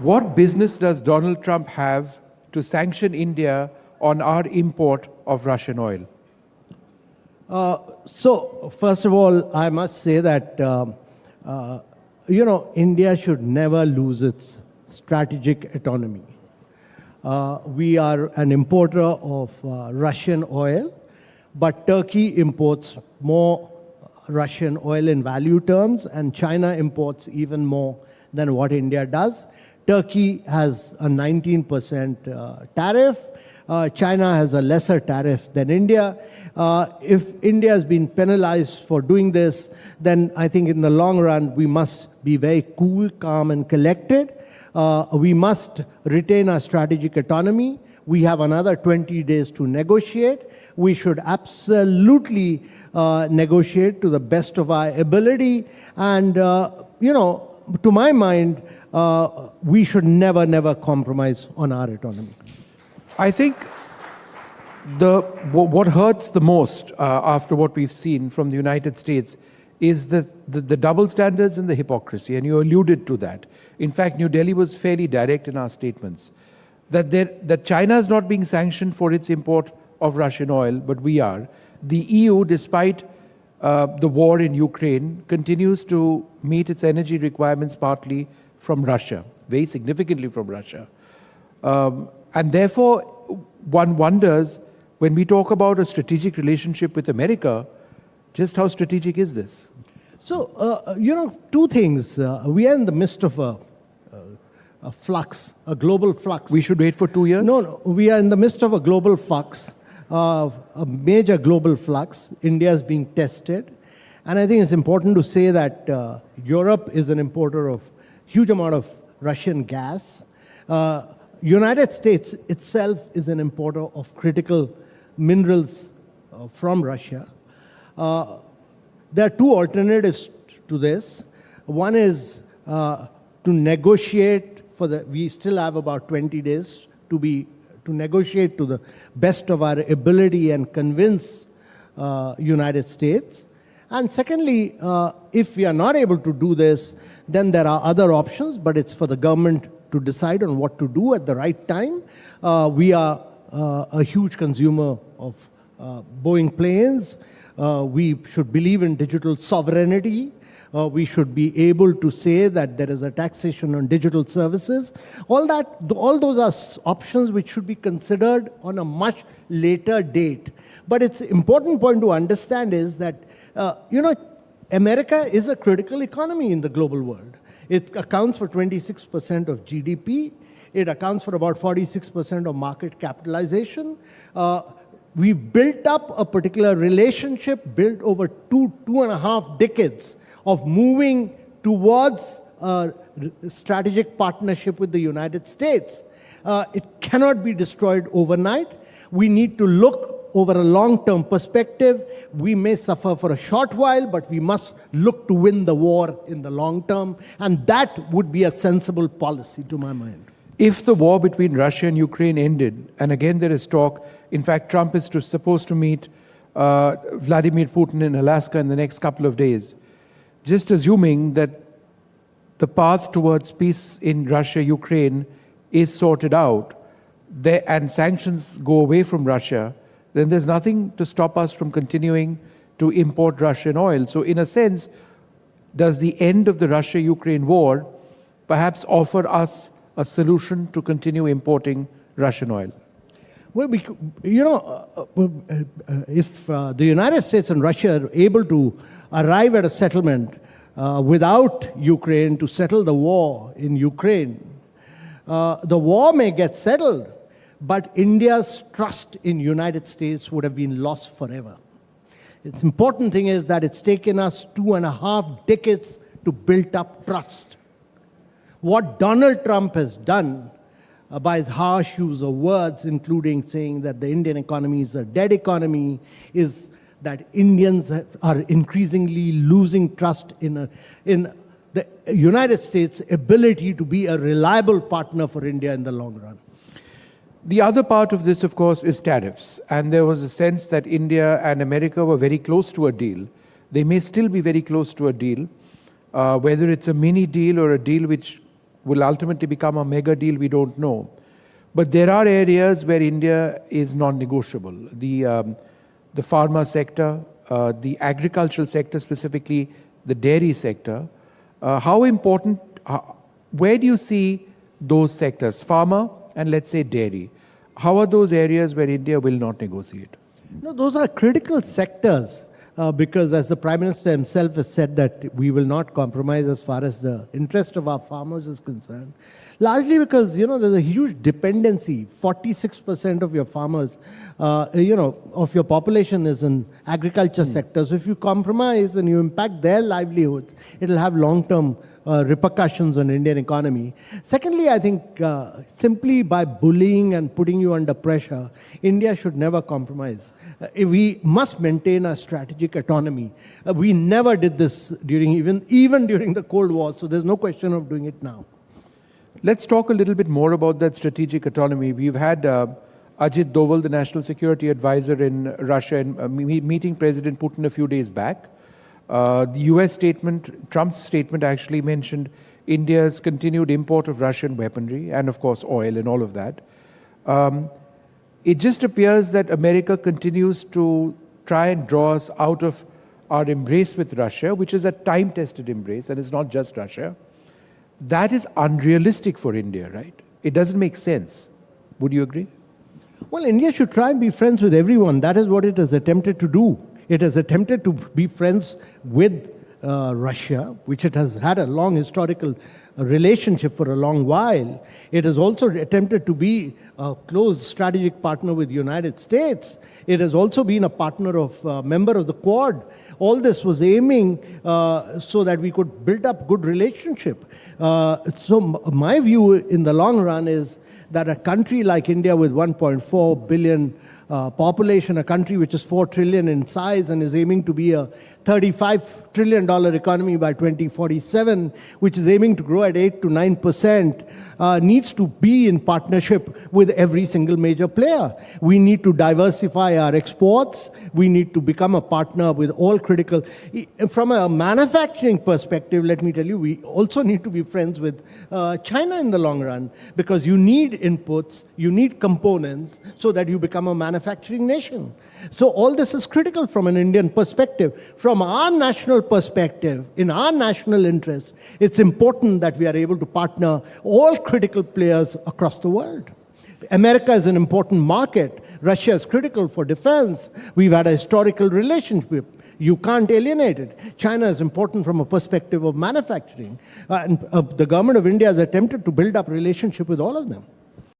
What business does Donald Trump have to sanction India on our import of Russian oil? So, first of all, I must say that, India should never lose its strategic autonomy. We are an importer of Russian oil, but Turkey imports more Russian oil in value terms, and China imports even more than what India does. Turkey has a 19% tariff. China has a lesser tariff than India. If India has been penalized for doing this, then I think in the long run, we must be very cool, calm, and collected. We must retain our strategic autonomy. We have another 20 days to negotiate. We should absolutely negotiate to the best of our ability. And, to my mind, we should never compromise on our autonomy. I think what hurts the most after what we've seen from the United States is the double standards and the hypocrisy, and you alluded to that. In fact, New Delhi was fairly direct in our statements that China is not being sanctioned for its import of Russian oil, but we are. The EU, despite the war in Ukraine, continues to meet its energy requirements partly from Russia, very significantly from Russia. And therefore, one wonders, when we talk about a strategic relationship with America, just how strategic is this? So, two things. We are in the midst of a flux, a global flux. We should wait for 2 years? No, we are in the midst of a global flux, a major global flux. India is being tested. And I think it's important to say that Europe is an importer of huge amount of Russian gas. United States itself is an importer of critical minerals from Russia. There are two alternatives to this. One is to negotiate we still have about 20 days to negotiate to the best of our ability and convince United States. And secondly, if we are not able to do this, then there are other options, but it's for the government to decide on what to do at the right time. We are a huge consumer of Boeing planes. We should believe in digital sovereignty. We should be able to say that there is a taxation on digital services. All those are options which should be considered on a much later date. But it's important point to understand is that, America is a critical economy in the global world. It accounts for 26% of GDP. It accounts for about 46% of market capitalization. We've built up a particular relationship built over two and a half decades of moving towards a strategic partnership with the United States. It cannot be destroyed overnight. We need to look over a long-term perspective. We may suffer for a short while, but we must look to win the war in the long term. And that would be a sensible policy to my mind. If the war between Russia and Ukraine ended, and again there is talk, in fact, Trump is supposed to meet Vladimir Putin in Alaska in the next couple of days, just assuming that the path towards peace in Russia-Ukraine is sorted out, and sanctions go away from Russia, then there's nothing to stop us from continuing to import Russian oil. So in a sense, does the end of the Russia-Ukraine war perhaps offer us a solution to continue importing Russian oil? Well, if the United States and Russia are able to arrive at a settlement without Ukraine to settle the war in Ukraine, the war may get settled, but India's trust in United States would have been lost forever. It's important thing is that it's taken us 2.5 decades to build up trust. What Donald Trump has done by his harsh use of words, including saying that the Indian economy is a dead economy, is that Indians are increasingly losing trust in the United States' ability to be a reliable partner for India in the long run. The other part of this, of course, is tariffs. And there was a sense that India and America were very close to a deal. They may still be very close to a deal, whether it's a mini deal or a deal which will ultimately become a mega deal, we don't know. But there are areas where India is non-negotiable. The pharma sector, the agricultural sector, specifically the dairy sector. How important, where do you see those sectors, pharma and let's say dairy? How are those areas where India will not negotiate? No, those are critical sectors because as the Prime Minister himself has said that we will not compromise as far as the interest of our farmers is concerned. Largely because, there's a huge dependency. 46% of your farmers, of your population is in agriculture sector. So if you compromise and you impact their livelihoods, it'll have long-term repercussions on Indian economy. Secondly, I think simply by bullying and putting you under pressure, India should never compromise. We must maintain our strategic autonomy. We never did this during even during the Cold War, so there's no question of doing it now. Let's talk a little bit more about that strategic autonomy. We've had Ajit Doval, the National Security Advisor in Russia, and meeting President Putin a few days back. The US statement, Trump's statement actually mentioned India's continued import of Russian weaponry and, of course, oil and all of that. It just appears that America continues to try and draw us out of our embrace with Russia, which is a time-tested embrace, and it's not just Russia. That is unrealistic for India, right? It doesn't make sense. Would you agree? Well, India should try and be friends with everyone. That is what it has attempted to do. It has attempted to be friends with Russia, which it has had a long historical relationship for a long while. It has also attempted to be a close strategic partner with the United States. It has also been a member of the Quad. All this was aiming so that we could build up good relationship. So my view in the long run is that a country like India with 1.4 billion population, a country which is 4 trillion in size and is aiming to be a $35 trillion economy by 2047, which is aiming to grow at 8 to 9%, needs to be in partnership with every single major player. We need to diversify our exports. We need to become a partner with all critical. From a manufacturing perspective, let me tell you, we also need to be friends with China in the long run, because you need inputs, you need components so that you become a manufacturing nation. So all this is critical from an Indian perspective. From our national perspective, in our national interest, it's important that we are able to partner all critical players across the world. America is an important market. Russia is critical for defense. We've had a historical relationship. You can't alienate it. China is important from a perspective of manufacturing. And the government of India has attempted to build up relationship with all of them.